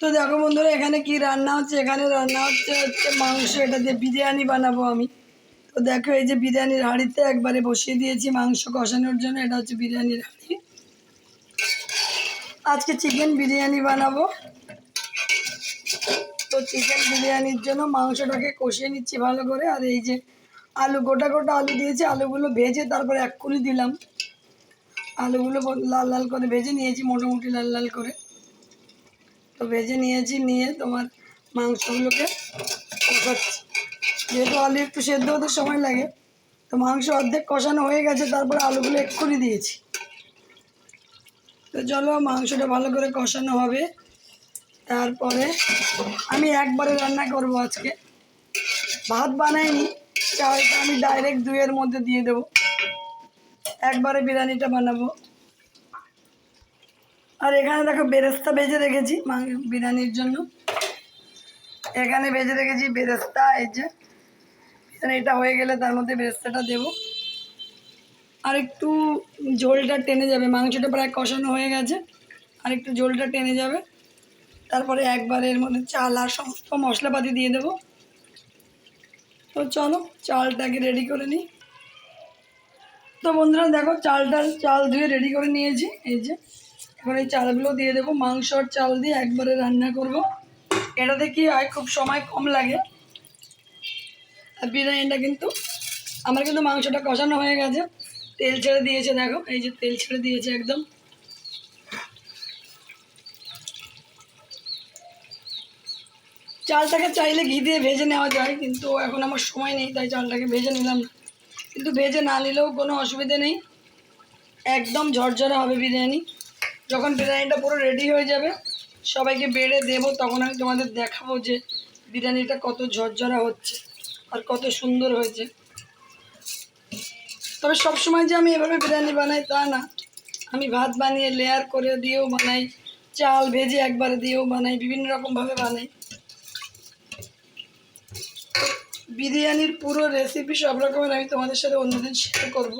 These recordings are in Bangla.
তো দেখো বন্ধুরা এখানে কি রান্না হচ্ছে, এখানে রান্না হচ্ছে মাংস। এটা দিয়ে বিরিয়ানি বানাবো আমি। তো দেখো এই যে বিরিয়ানির হাঁড়িতে একবারে বসিয়ে দিয়েছি মাংস কষানোর জন্য। এটা হচ্ছে বিরিয়ানির হাঁড়ি। আজকে চিকেন বিরিয়ানি বানাবো। তো চিকেন বিরিয়ানির জন্য মাংসটাকে কষিয়ে নিচ্ছি ভালো করে। আর এই যে আলু, গোটা গোটা আলু দিয়েছি, আলুগুলো ভেজে তারপরে এক্ষুনি দিলাম। আলুগুলো লাল লাল করে ভেজে নিয়েছি, মোটামুটি লাল লাল করে। তো ভেজে নিয়েছি, নিয়ে তোমার মাংসগুলোকে কষাচ্ছি। যেহেতু আলু একটু সেদ্ধ হতে সময় লাগে, তো মাংস অর্ধেক কষানো হয়ে গেছে, তারপরে আলুগুলো এক্ষুনি দিয়েছি। তো চলো মাংসটা ভালো করে কষানো হবে। তারপরে আমি একবারে রান্না করব আজকে, ভাত বানাইনি। চালটা আমি ডাইরেক্ট দুইয়ের মধ্যে দিয়ে দেবো, একবারে বিরিয়ানিটা বানাবো। আর এখানে দেখো বেরেস্তা ভেজে রেখেছি বিরিয়ানির জন্য। এখানে ভেজে রেখেছি বেরেস্তা। এই যে এটা হয়ে গেলে তার মধ্যে বেরেস্তাটা দেবো। আর একটু ঝোলটা টেনে যাবে, মাংসটা প্রায় কষানো হয়ে গেছে, আর একটু ঝোলটা টেনে যাবে। তারপরে একবারে এর মধ্যে চাল আর সমস্ত মশলাপাতি দিয়ে দেবো। তো চলো চালটাকে রেডি করে নিই। তো বন্ধুরা দেখো চাল ধুয়ে রেডি করে নিয়েছি। এই যে এখন এই চালগুলো দিয়ে দেবো। মাংস আর চাল দিয়ে একবারে রান্না করব। এটাতে কি হয়, খুব সময় কম লাগে। আর বিরিয়ানিটা কিন্তু আমার মাংসটা কষানো হয়ে গেছে, তেল ছেড়ে দিয়েছে। দেখো এই যে তেল ছেড়ে দিয়েছে একদম। চালটাকে চাইলে ঘি দিয়ে ভেজে নেওয়া যায়, কিন্তু এখন আমার সময় নেই, তাই চালটাকে ভেজে নিলাম না। কিন্তু ভেজে না নিলেও কোনো অসুবিধে নেই, একদম ঝরঝরে হবে বিরিয়ানি। যখন বিরিয়ানিটা পুরো রেডি হয়ে যাবে, সবাইকে বেড়ে দেবো, তখন আমি তোমাদের দেখাবো যে বিরিয়ানিটা কত ঝরঝরা হচ্ছে আর কত সুন্দর হয়েছে। তবে সবসময় যে আমি এভাবে বিরিয়ানি বানাই তা না, আমি ভাত বানিয়ে লেয়ার করে দিয়েও বানাই, চাল ভেজে একবারে দিয়েও বানাই, বিভিন্ন রকমভাবে বানাই। বিরিয়ানির পুরো রেসিপি সব রকমের আমি তোমাদের সাথে অন্যদিন শেয়ার করব।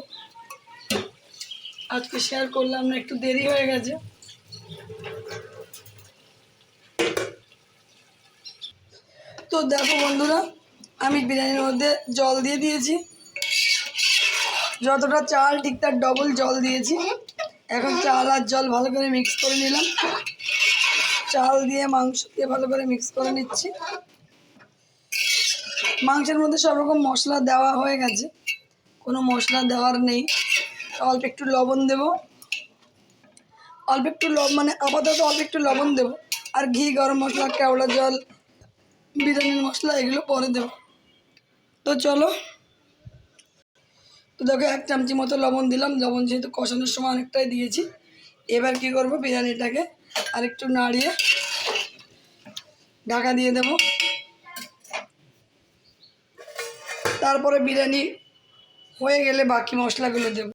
আজকে শেয়ার করলাম না, একটু দেরি হয়ে গেছে। তো দেখো বন্ধুরা, আমি বিরিয়ানির মধ্যে জল দিয়ে দিয়েছি, যতটা চাল ঠিক তার ডবল জল দিয়েছি। এখন চাল আর জল ভালো করে মিক্স করে নিলাম। চাল দিয়ে মাংস দিয়ে ভালো করে মিক্স করে নিচ্ছি। মাংসের মধ্যে সব রকম মশলা দেওয়া হয়ে গেছে, কোনো মশলা দেওয়ার নেই। অল্প একটু লবণ দেবো, অল্প একটু মানে আপাতত অল্প একটু লবণ দেবো। আর ঘি, গরম মশলা, কেওড়া জল, বিরিয়ানির মশলা এগুলো পরে দেবো। তো চলো, তো দেখো 1 চামচি মতো লবণ দিলাম। লবণ যেহেতু কষানোর সময় অনেকটাই দিয়েছি। এবার কি করব, বিরিয়ানিটাকে আর একটু নাড়িয়ে ঢাকা দিয়ে দেব। তারপরে বিরিয়ানি হয়ে গেলে বাকি মশলাগুলো দেব।